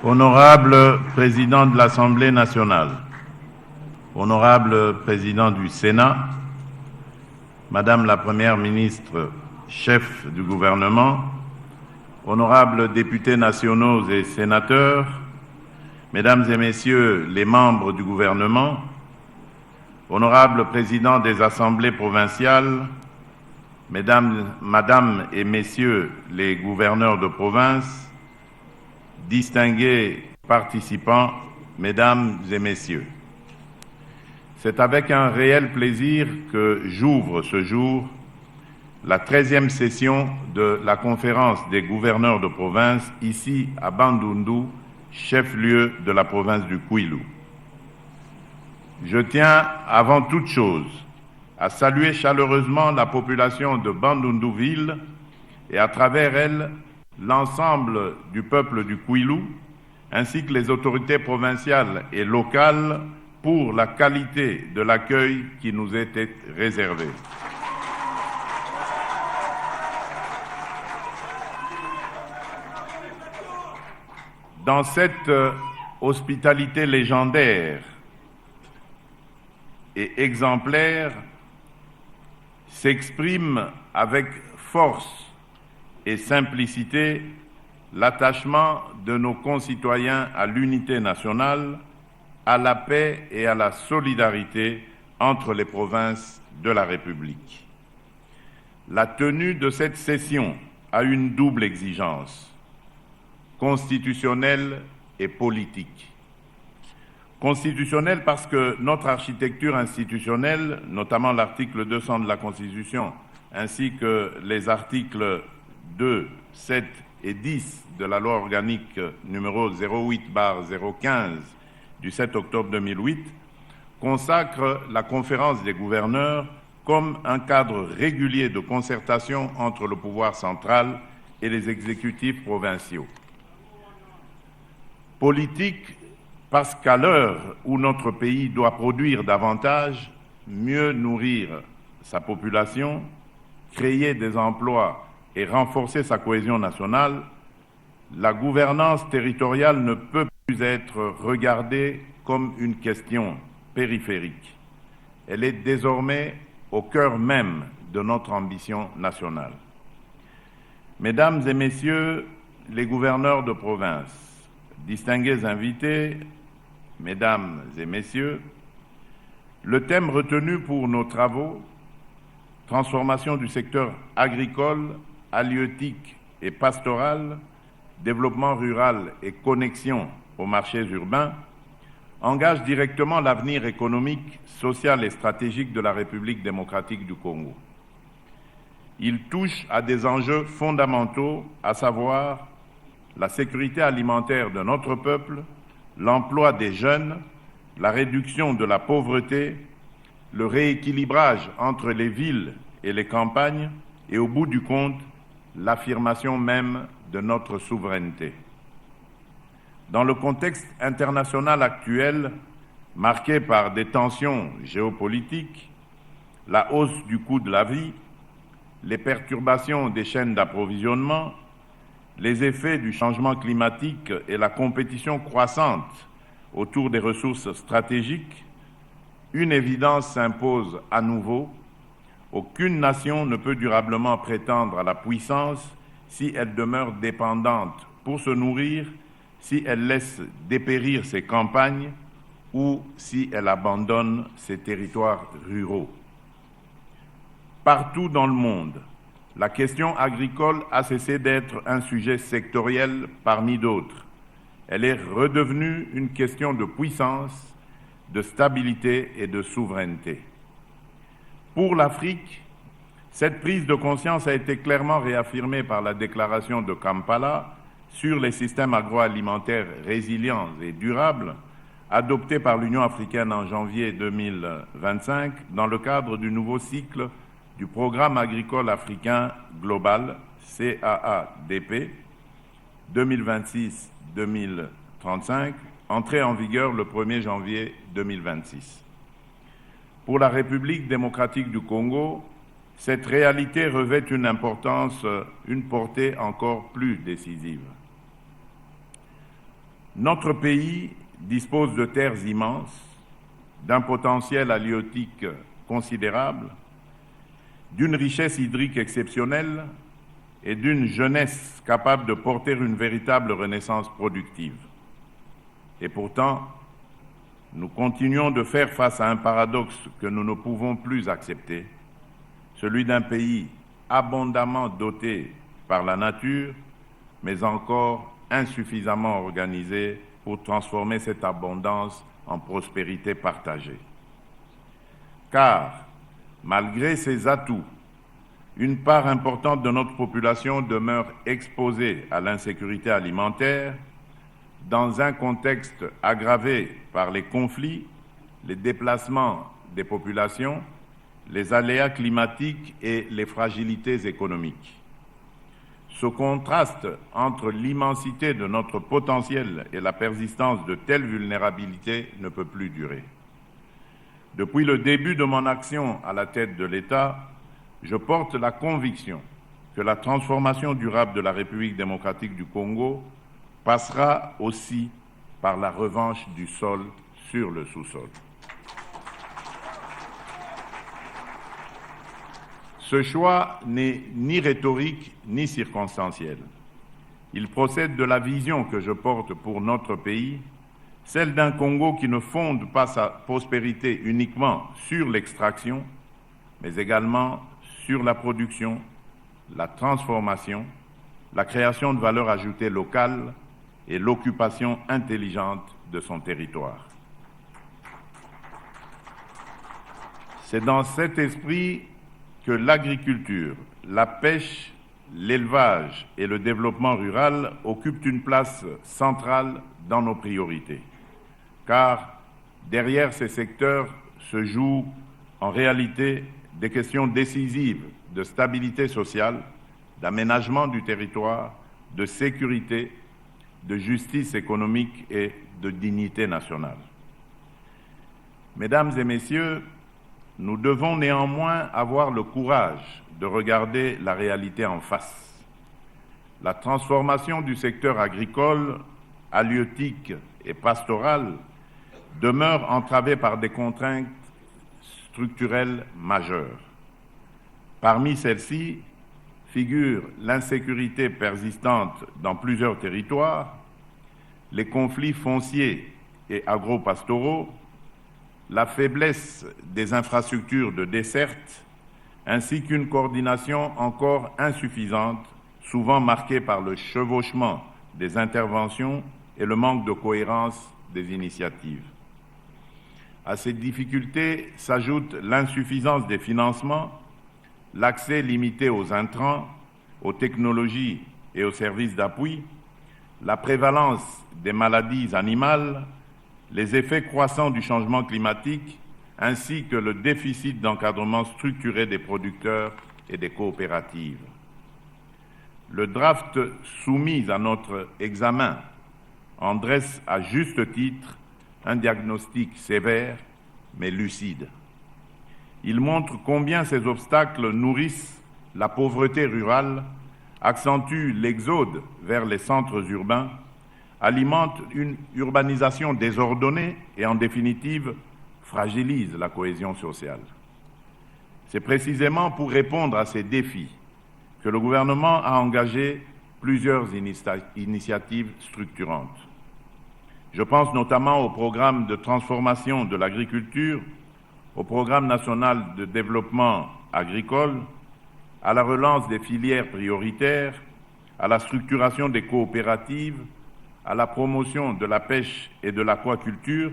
Honorable Président de l'Assemblée nationale, Honorable Président du Sénat, Madame la Première ministre, chef du gouvernement, honorables députés nationaux et sénateurs, Mesdames et Messieurs les membres du gouvernement, honorables présidents des assemblées provinciales, Madame et Messieurs les gouverneurs de province, distingués participants, Mesdames et Messieurs. C'est avec un réel plaisir que j'ouvre ce jour la 13e session de la conférence des gouverneurs de province ici à Bandundu, chef-lieu de la province du Kwilu. Je tiens avant toute chose à saluer chaleureusement la population de Bandundu-Ville et à travers elle l'ensemble du peuple du Kwilu ainsi que les autorités provinciales et locales pour la qualité de l'accueil qui nous était réservé. Dans cette hospitalité légendaire et exemplaire s'exprime avec force et simplicité l'attachement de nos concitoyens à l'unité nationale, à la paix et à la solidarité entre les provinces de la République. La tenue de cette session a une double exigence, constitutionnelle et politique. Constitutionnelle parce que notre architecture institutionnelle, notamment l'article 200 de la Constitution, ainsi que les articles 2, 7 et 10 de la loi organique numéro 08/015 du 7 octobre 2008, consacre la conférence des gouverneurs comme un cadre régulier de concertation entre le pouvoir central et les exécutifs provinciaux. Politique parce qu'à l'heure où notre pays doit produire davantage, mieux nourrir sa population, créer des emplois et renforcer sa cohésion nationale, la gouvernance territoriale ne peut plus être regardée comme une question périphérique. Elle est désormais au cœur même de notre ambition nationale. Mesdames et Messieurs les gouverneurs de province, distingués invités, Mesdames et Messieurs, le thème retenu pour nos travaux, transformation du secteur agricole, halieutique et pastoral, développement rural et connexion aux marchés urbains, engage directement l'avenir économique, social et stratégique de la République démocratique du Congo. Il touche à des enjeux fondamentaux, à savoir la sécurité alimentaire de notre peuple, l'emploi des jeunes, la réduction de la pauvreté, le rééquilibrage entre les villes et les campagnes et, au bout du compte, l'affirmation même de notre souveraineté. Dans le contexte international actuel, marqué par des tensions géopolitiques, la hausse du coût de la vie, les perturbations des chaînes d'approvisionnement, les effets du changement climatique et la compétition croissante autour des ressources stratégiques, une évidence s'impose à nouveau: aucune nation ne peut durablement prétendre à la puissance si elle demeure dépendante pour se nourrir, si elle laisse dépérir ses campagnes ou si elle abandonne ses territoires ruraux. Partout dans le monde, la question agricole a cessé d'être un sujet sectoriel parmi d'autres. Elle est redevenue une question de puissance, de stabilité et de souveraineté. Pour l'Afrique, cette prise de conscience a été clairement réaffirmée par la déclaration de Kampala sur les systèmes agroalimentaires résilients et durables, adoptée par l'Union africaine en janvier 2025 dans le cadre du nouveau cycle du Programme agricole africain global, CAADP, 2026-2035, entré en vigueur le 1er janvier 2026. Pour la République démocratique du Congo, cette réalité revêt une importance, une portée encore plus décisive. Notre pays dispose de terres immenses, d'un potentiel halieutique considérable, d'une richesse hydrique exceptionnelle et d'une jeunesse capable de porter une véritable renaissance productive. Et pourtant, nous continuons de faire face à un paradoxe que nous ne pouvons plus accepter, celui d'un pays abondamment doté par la nature, mais encore insuffisamment organisé pour transformer cette abondance en prospérité partagée. Car, malgré ces atouts, une part importante de notre population demeure exposée à l'insécurité alimentaire dans un contexte aggravé par les conflits, les déplacements des populations, les aléas climatiques et les fragilités économiques. Ce contraste entre l'immensité de notre potentiel et la persistance de telles vulnérabilités ne peut plus durer. Depuis le début de mon action à la tête de l'État, je porte la conviction que la transformation durable de la République démocratique du Congo passera aussi par la revanche du sol sur le sous-sol. Ce choix n'est ni rhétorique ni circonstanciel. Il procède de la vision que je porte pour notre pays, celle d'un Congo qui ne fonde pas sa prospérité uniquement sur l'extraction, mais également sur la production, la transformation, la création de valeur ajoutée locale et l'occupation intelligente de son territoire. C'est dans cet esprit que l'agriculture, la pêche, l'élevage et le développement rural occupent une place centrale dans nos priorités. Car derrière ces secteurs se jouent en réalité des questions décisives de stabilité sociale, d'aménagement du territoire, de sécurité, de justice économique et de dignité nationale. Mesdames et messieurs, nous devons néanmoins avoir le courage de regarder la réalité en face. La transformation du secteur agricole, halieutique et pastoral demeure entravée par des contraintes structurelles majeures. Parmi celles-ci figurent l'insécurité persistante dans plusieurs territoires, les conflits fonciers et agro-pastoraux, la faiblesse des infrastructures de desserte, ainsi qu'une coordination encore insuffisante, souvent marquée par le chevauchement des interventions et le manque de cohérence des initiatives. À ces difficultés s'ajoute l'insuffisance des financements, l'accès limité aux intrants, aux technologies et aux services d'appui, la prévalence des maladies animales, les effets croissants du changement climatique, ainsi que le déficit d'encadrement structuré des producteurs et des coopératives. Le draft soumis à notre examen en dresse à juste titre un diagnostic sévère mais lucide. Il montre combien ces obstacles nourrissent la pauvreté rurale, accentuent l'exode vers les centres urbains, alimente une urbanisation désordonnée et, en définitive, fragilise la cohésion sociale. C'est précisément pour répondre à ces défis que le gouvernement a engagé plusieurs initiatives structurantes. Je pense notamment au programme de transformation de l'agriculture, au programme national de développement agricole, à la relance des filières prioritaires, à la structuration des coopératives, à la promotion de la pêche et de l'aquaculture,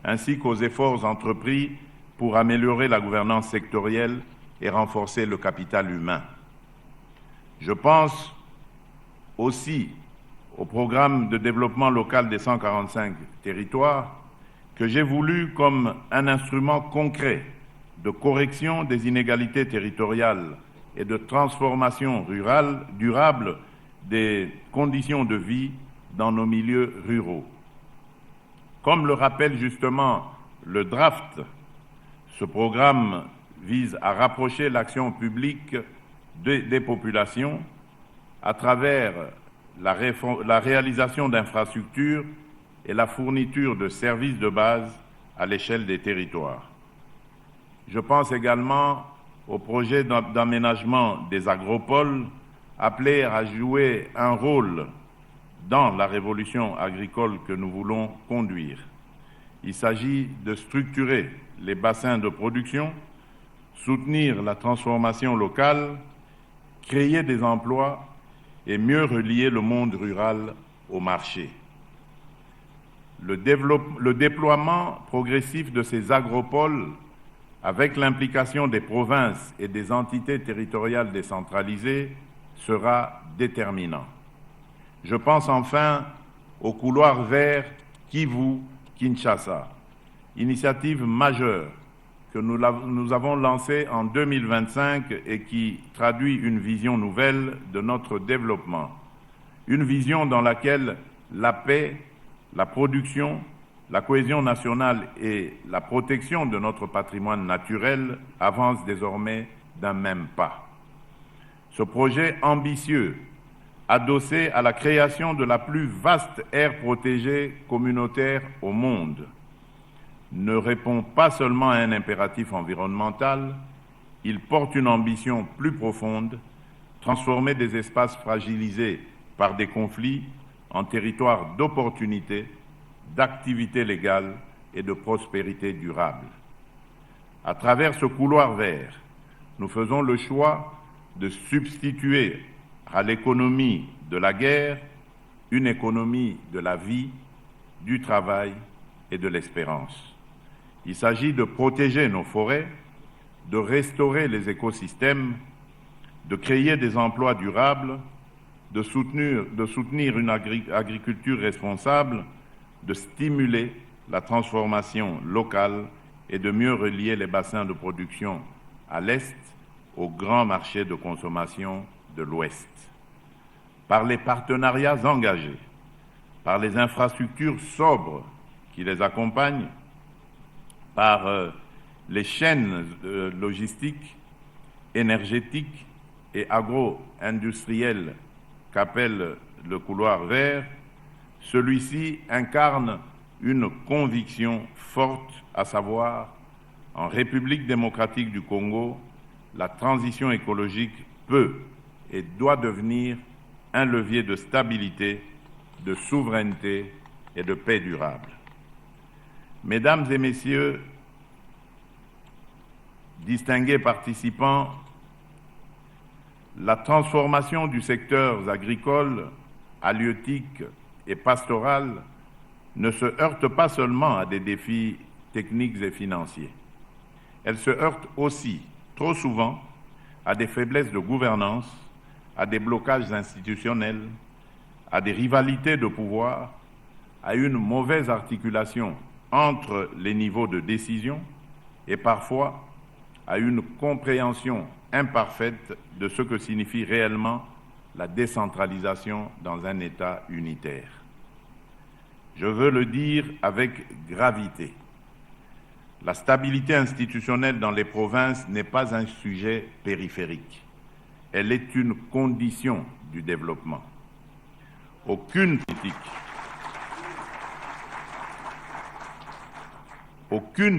ainsi qu'aux efforts entrepris pour améliorer la gouvernance sectorielle et renforcer le capital humain. Je pense aussi au programme de développement local des 145 territoires que j'ai voulu comme un instrument concret de correction des inégalités territoriales et de transformation rurale durable des conditions de vie dans nos milieux ruraux. Comme le rappelle justement le draft, ce programme vise à rapprocher l'action publique des populations à travers la réalisation d'infrastructures et la fourniture de services de base à l'échelle des territoires. Je pense également au projet d'aménagement des agropoles appelés à jouer un rôle dans la révolution agricole que nous voulons conduire. Il s'agit de structurer les bassins de production, soutenir la transformation locale, créer des emplois et mieux relier le monde rural au marché. Le déploiement progressif de ces agropoles, avec l'implication des provinces et des entités territoriales décentralisées, sera déterminant. Je pense enfin au couloir vert Kivu-Kinshasa, initiative majeure que nous avons lancée en 2025 et qui traduit une vision nouvelle de notre développement. Une vision dans laquelle la paix, la production, la cohésion nationale et la protection de notre patrimoine naturel avancent désormais d'un même pas. Ce projet ambitieux, adossé à la création de la plus vaste aire protégée communautaire au monde, ne répond pas seulement à un impératif environnemental, il porte une ambition plus profonde, transformer des espaces fragilisés par des conflits en territoires d'opportunités, d'activité légale et de prospérité durable. À travers ce couloir vert, nous faisons le choix de substituer à l'économie de la guerre une économie de la vie, du travail et de l'espérance. Il s'agit de protéger nos forêts, de restaurer les écosystèmes, de créer des emplois durables, de soutenir une agriculture responsable, de stimuler la transformation locale et de mieux relier les bassins de production à l'Est aux grands marchés de consommation de l'Ouest. Par les partenariats engagés, par les infrastructures sobres qui les accompagnent, par les chaînes logistiques, énergétiques et agro-industrielles qu'appelle le couloir vert, celui-ci incarne une conviction forte, à savoir, en République démocratique du Congo, la transition écologique peut et doit devenir un levier de stabilité, de souveraineté et de paix durable. Mesdames et messieurs, distingués participants, la transformation du secteur agricole, halieutique et pastoral ne se heurte pas seulement à des défis techniques et financiers. Elle se heurte aussi, trop souvent, à des faiblesses de gouvernance, à des blocages institutionnels, à des rivalités de pouvoir, à une mauvaise articulation entre les niveaux de décision et parfois à une compréhension imparfaite de ce que signifie réellement la décentralisation dans un État unitaire. Je veux le dire avec gravité. La stabilité institutionnelle dans les provinces n'est pas un sujet périphérique. Elle est une condition du développement. Aucune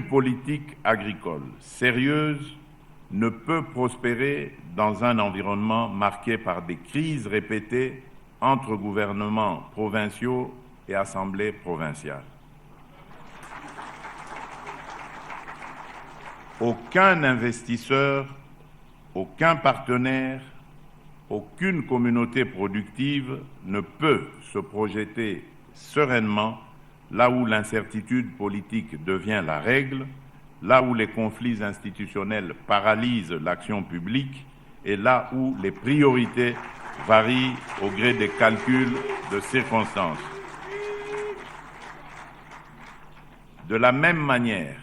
politique agricole sérieuse ne peut prospérer dans un environnement marqué par des crises répétées entre gouvernements provinciaux et assemblées provinciales. Aucun investisseur, aucun partenaire, aucune communauté productive ne peut se projeter sereinement là où l'incertitude politique devient la règle, là où les conflits institutionnels paralysent l'action publique et là où les priorités varient au gré des calculs de circonstances. De la même manière,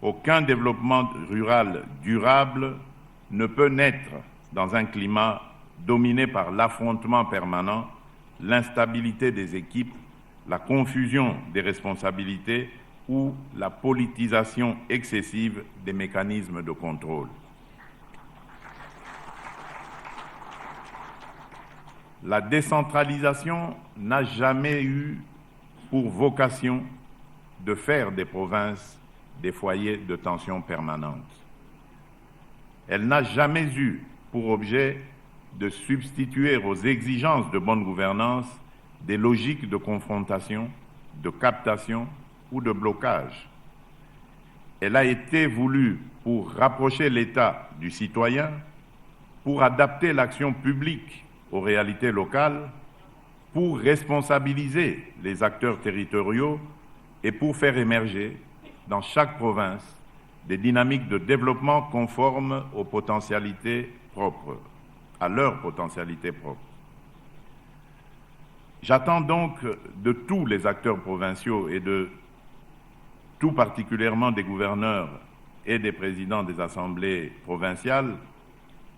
aucun développement rural durable ne peut naître dans un climat dominé par l'affrontement permanent, l'instabilité des équipes, la confusion des responsabilités ou la politisation excessive des mécanismes de contrôle. La décentralisation n'a jamais eu pour vocation de faire des provinces des foyers de tension permanente. Elle n'a jamais eu pour objet de substituer aux exigences de bonne gouvernance des logiques de confrontation, de captation ou de blocage. Elle a été voulue pour rapprocher l'État du citoyen, pour adapter l'action publique aux réalités locales, pour responsabiliser les acteurs territoriaux et pour faire émerger dans chaque province des dynamiques de développement conformes aux potentialités propres, à leurs potentialités propres. J'attends donc de tous les acteurs provinciaux et de tout particulièrement des gouverneurs et des présidents des assemblées provinciales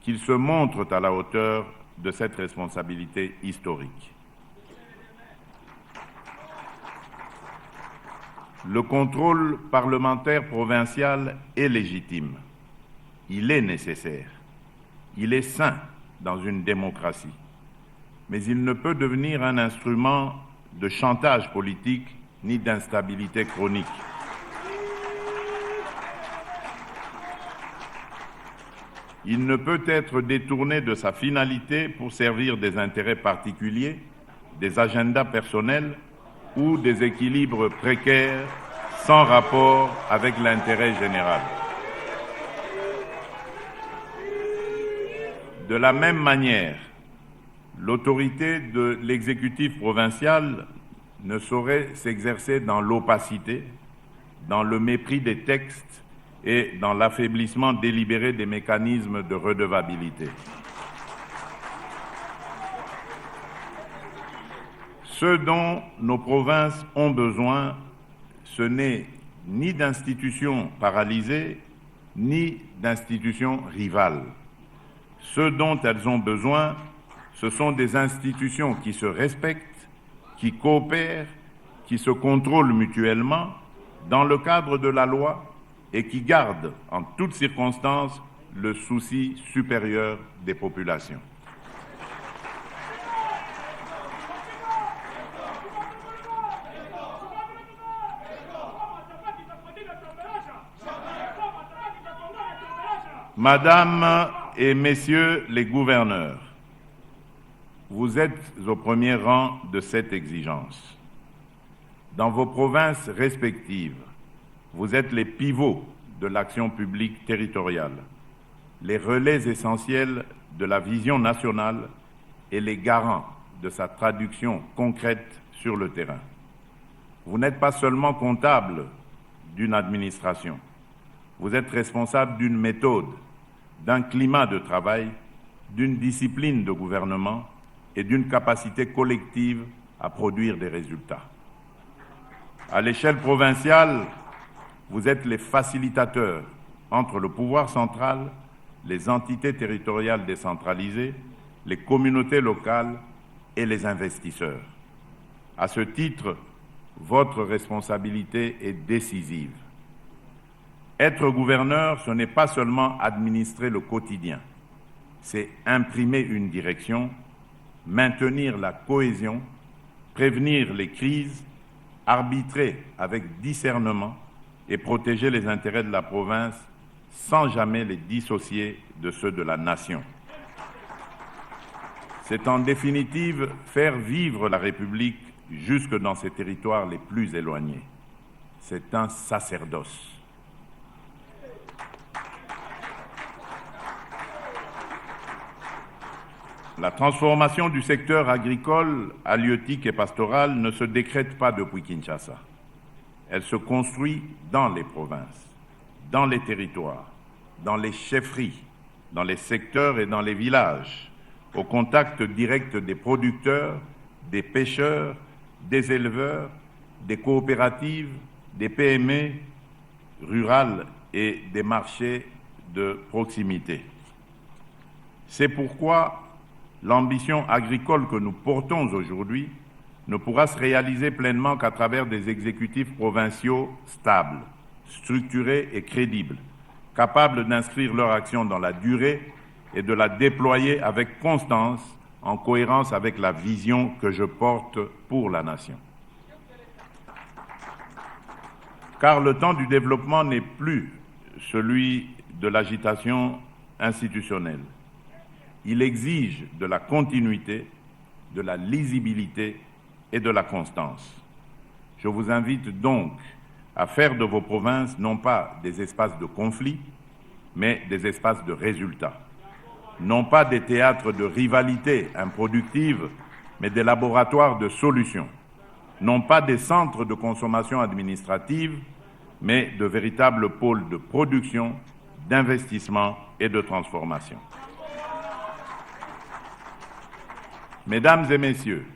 qu'ils se montrent à la hauteur de cette responsabilité historique. Le contrôle parlementaire provincial est légitime, il est nécessaire, il est sain dans une démocratie, mais il ne peut devenir un instrument de chantage politique ni d'instabilité chronique. Il ne peut être détourné de sa finalité pour servir des intérêts particuliers, des agendas personnels ou des équilibres précaires sans rapport avec l'intérêt général. De la même manière, l'autorité de l'exécutif provincial ne saurait s'exercer dans l'opacité, dans le mépris des textes et dans l'affaiblissement délibéré des mécanismes de redevabilité. Ce dont nos provinces ont besoin, ce n'est ni d'institutions paralysées, ni d'institutions rivales. Ce dont elles ont besoin, ce sont des institutions qui se respectent, qui coopèrent, qui se contrôlent mutuellement dans le cadre de la loi et qui gardent en toutes circonstances le souci supérieur des populations. Madame et Messieurs les gouverneurs, vous êtes au premier rang de cette exigence. Dans vos provinces respectives, vous êtes les pivots de l'action publique territoriale, les relais essentiels de la vision nationale et les garants de sa traduction concrète sur le terrain. Vous n'êtes pas seulement comptable d'une administration, vous êtes responsable d'une méthode, d'un climat de travail, d'une discipline de gouvernement et d'une capacité collective à produire des résultats. À l'échelle provinciale, vous êtes les facilitateurs entre le pouvoir central, les entités territoriales décentralisées, les communautés locales et les investisseurs. À ce titre, votre responsabilité est décisive. Être gouverneur, ce n'est pas seulement administrer le quotidien, c'est imprimer une direction, maintenir la cohésion, prévenir les crises, arbitrer avec discernement et protéger les intérêts de la province sans jamais les dissocier de ceux de la nation. C'est en définitive faire vivre la République jusque dans ses territoires les plus éloignés. C'est un sacerdoce. La transformation du secteur agricole, halieutique et pastoral ne se décrète pas depuis Kinshasa. Elle se construit dans les provinces, dans les territoires, dans les chefferies, dans les secteurs et dans les villages, au contact direct des producteurs, des pêcheurs, des éleveurs, des coopératives, des PME rurales et des marchés de proximité. C'est pourquoi l'ambition agricole que nous portons aujourd'hui ne pourra se réaliser pleinement qu'à travers des exécutifs provinciaux stables, structurés et crédibles, capables d'inscrire leur action dans la durée et de la déployer avec constance, en cohérence avec la vision que je porte pour la nation. Car le temps du développement n'est plus celui de l'agitation institutionnelle. Il exige de la continuité, de la lisibilité et de la constance. Je vous invite donc à faire de vos provinces non pas des espaces de conflit, mais des espaces de résultats. Non pas des théâtres de rivalité improductive, mais des laboratoires de solutions. Non pas des centres de consommation administrative, mais de véritables pôles de production, d'investissement et de transformation. Mesdames et messieurs,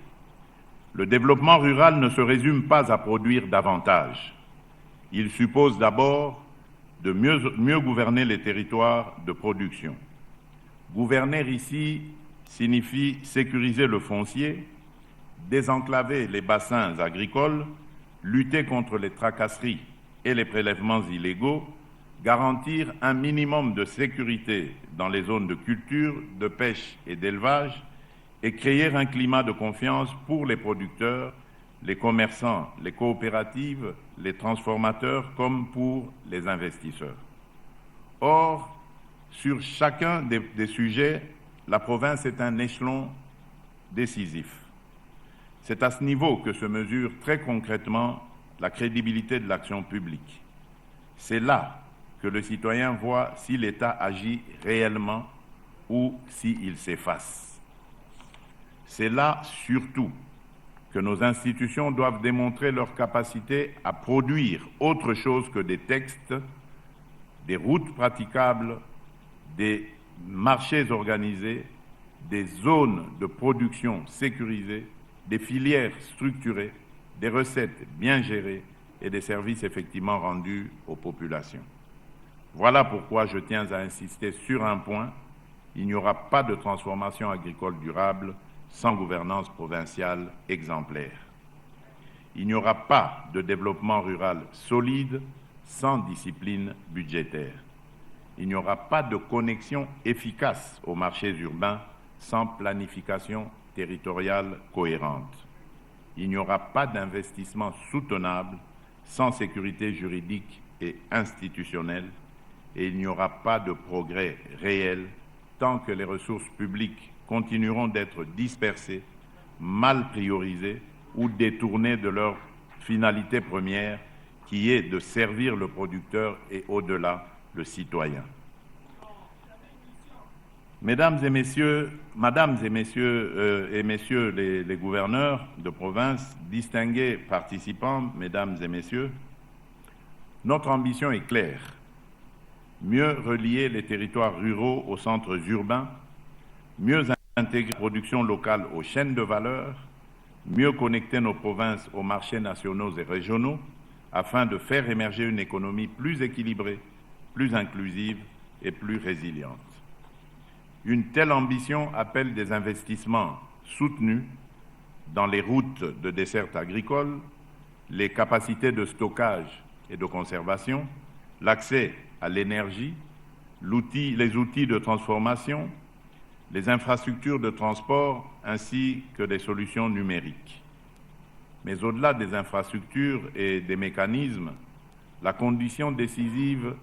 le développement rural ne se résume pas à produire davantage. Il suppose d'abord de mieux gouverner les territoires de production. Gouverner ici signifie sécuriser le foncier, désenclaver les bassins agricoles, lutter contre les tracasseries et les prélèvements illégaux, garantir un minimum de sécurité dans les zones de culture, de pêche et d'élevage et créer un climat de confiance pour les producteurs, les commerçants, les coopératives, les transformateurs comme pour les investisseurs. Or, sur chacun des sujets, la province est un échelon décisif. C'est à ce niveau que se mesure très concrètement la crédibilité de l'action publique. C'est là que le citoyen voit si l'État agit réellement ou s'il s'efface. C'est là surtout que nos institutions doivent démontrer leur capacité à produire autre chose que des textes, des routes praticables, des marchés organisés, des zones de production sécurisées, des filières structurées, des recettes bien gérées et des services effectivement rendus aux populations. Voilà pourquoi je tiens à insister sur un point: il n'y aura pas de transformation agricole durable sans gouvernance provinciale exemplaire. Il n'y aura pas de développement rural solide sans discipline budgétaire. Il n'y aura pas de connexion efficace aux marchés urbains sans planification territoriale cohérente. Il n'y aura pas d'investissement soutenable sans sécurité juridique et institutionnelle, et il n'y aura pas de progrès réel tant que les ressources publiques continueront d'être dispersées, mal priorisées ou détournées de leur finalité première, qui est de servir le producteur et au-delà le citoyen. Mesdames et messieurs, messieurs les gouverneurs de province, distingués participants, mesdames et messieurs, notre ambition est claire: mieux relier les territoires ruraux aux centres urbains, mieux intégrer la production locale aux chaînes de valeur, mieux connecter nos provinces aux marchés nationaux et régionaux, afin de faire émerger une économie plus équilibrée, plus inclusive et plus résiliente. Une telle ambition appelle des investissements soutenus dans les routes de desserte agricole, les capacités de stockage et de conservation, l'accès à l'énergie, les outils de transformation, les infrastructures de transport ainsi que des solutions numériques. Mais au-delà des infrastructures et des mécanismes, la condition décisive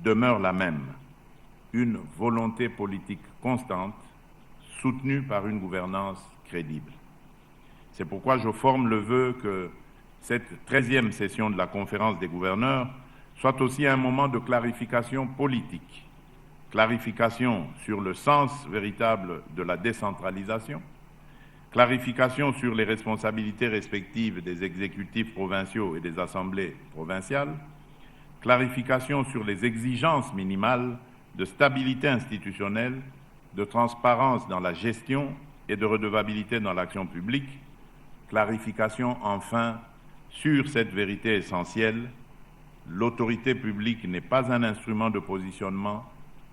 demeure la même: une volonté politique constante, soutenue par une gouvernance crédible. C'est pourquoi je forme le vœu que cette 13e session de la Conférence des gouverneurs soit aussi un moment de clarification politique. Clarification sur le sens véritable de la décentralisation, clarification sur les responsabilités respectives des exécutifs provinciaux et des assemblées provinciales, clarification sur les exigences minimales de stabilité institutionnelle, de transparence dans la gestion et de redevabilité dans l'action publique, clarification enfin sur cette vérité essentielle: l'autorité publique n'est pas un instrument de positionnement,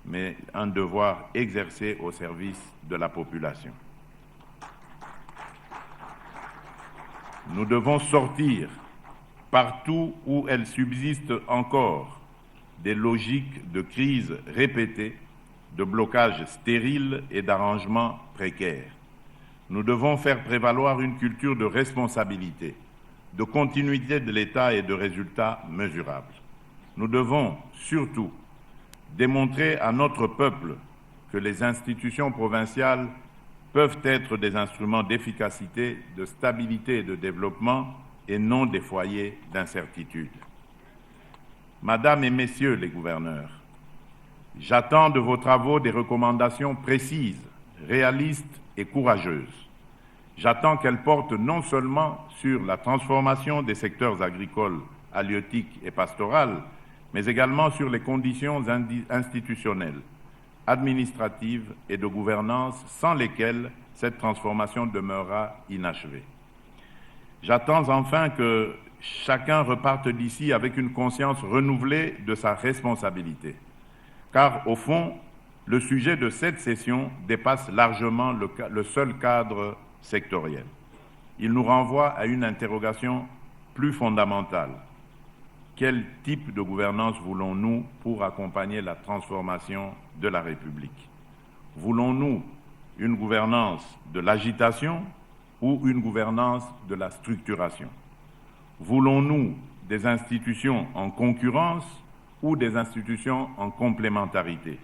mais un devoir exercé au service de la population. Nous devons sortir, partout où elles subsistent encore, des logiques de crise répétées, de blocages stériles et d'arrangements précaires. Nous devons faire prévaloir une culture de responsabilité, de continuité de l'État et de résultats mesurables. Nous devons surtout démontrer à notre peuple que les institutions provinciales peuvent être des instruments d'efficacité, de stabilité et de développement et non des foyers d'incertitude. Madame et Messieurs les gouverneurs, j'attends de vos travaux des recommandations précises, réalistes et courageuses. J'attends qu'elles portent non seulement sur la transformation des secteurs agricoles, halieutiques et pastoraux, mais également sur les conditions institutionnelles, administratives et de gouvernance sans lesquelles cette transformation demeurera inachevée. J'attends enfin que chacun reparte d'ici avec une conscience renouvelée de sa responsabilité, car au fond, le sujet de cette session dépasse largement le seul cadre sectoriel. Il nous renvoie à une interrogation plus fondamentale. Quel type de gouvernance voulons-nous pour accompagner la transformation de la République? Voulons-nous une gouvernance de l'agitation ou une gouvernance de la structuration? Voulons-nous des institutions en concurrence ou des institutions en complémentarité?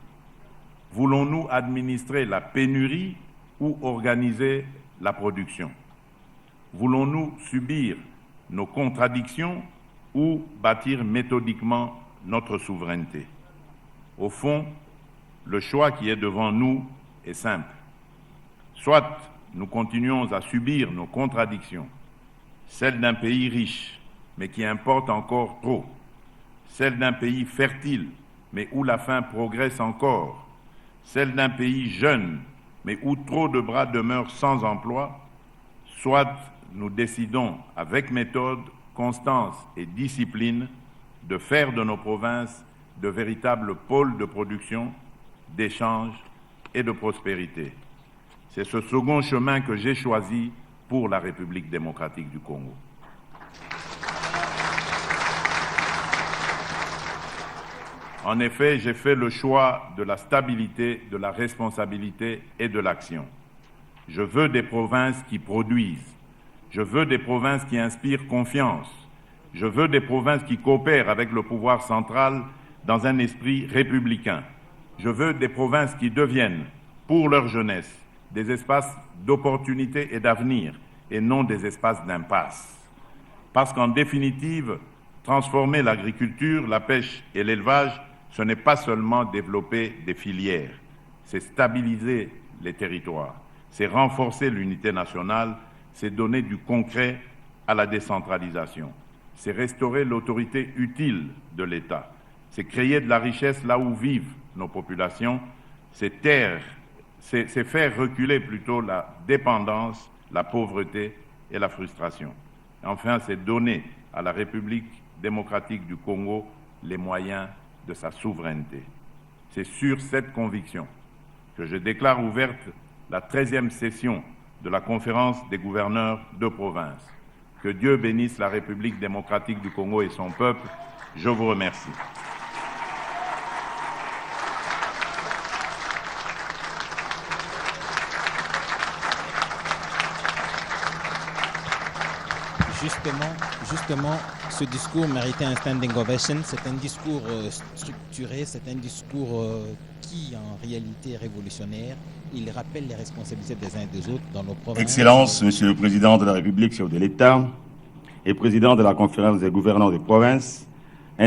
Voulons-nous administrer la pénurie ou organiser la production? Voulons-nous subir nos contradictions ou bâtir méthodiquement notre souveraineté? Au fond, le choix qui est devant nous est simple. Soit nous continuons à subir nos contradictions, celles d'un pays riche, mais qui importe encore trop, celles d'un pays fertile, mais où la faim progresse encore, celle d'un pays jeune, mais où trop de bras demeurent sans emploi, soit nous décidons avec méthode, constance et discipline de faire de nos provinces de véritables pôles de production, d'échange et de prospérité. C'est ce second chemin que j'ai choisi pour la République démocratique du Congo. En effet, j'ai fait le choix de la stabilité, de la responsabilité et de l'action. Je veux des provinces qui produisent. Je veux des provinces qui inspirent confiance. Je veux des provinces qui coopèrent avec le pouvoir central dans un esprit républicain. Je veux des provinces qui deviennent, pour leur jeunesse, des espaces d'opportunité et d'avenir, et non des espaces d'impasse. Parce qu'en définitive, transformer l'agriculture, la pêche et l'élevage, ce n'est pas seulement développer des filières, c'est stabiliser les territoires, c'est renforcer l'unité nationale, c'est donner du concret à la décentralisation, c'est restaurer l'autorité utile de l'État, c'est créer de la richesse là où vivent nos populations, c'est faire reculer plutôt la dépendance, la pauvreté et la frustration. Enfin, c'est donner à la République démocratique du Congo les moyens de sa souveraineté. C'est sur cette conviction que je déclare ouverte la 13e session de la conférence des gouverneurs de province. Que Dieu bénisse la République démocratique du Congo et son peuple. Je vous remercie. Justement, ce discours méritait un standing ovation. C'est un discours structuré, c'est un discours qui, en réalité, est révolutionnaire. Il rappelle les responsabilités des uns et des autres dans nos provinces. Excellences, Monsieur le Président de la République, chef de l'État et Président de la Conférence des gouverneurs des provinces,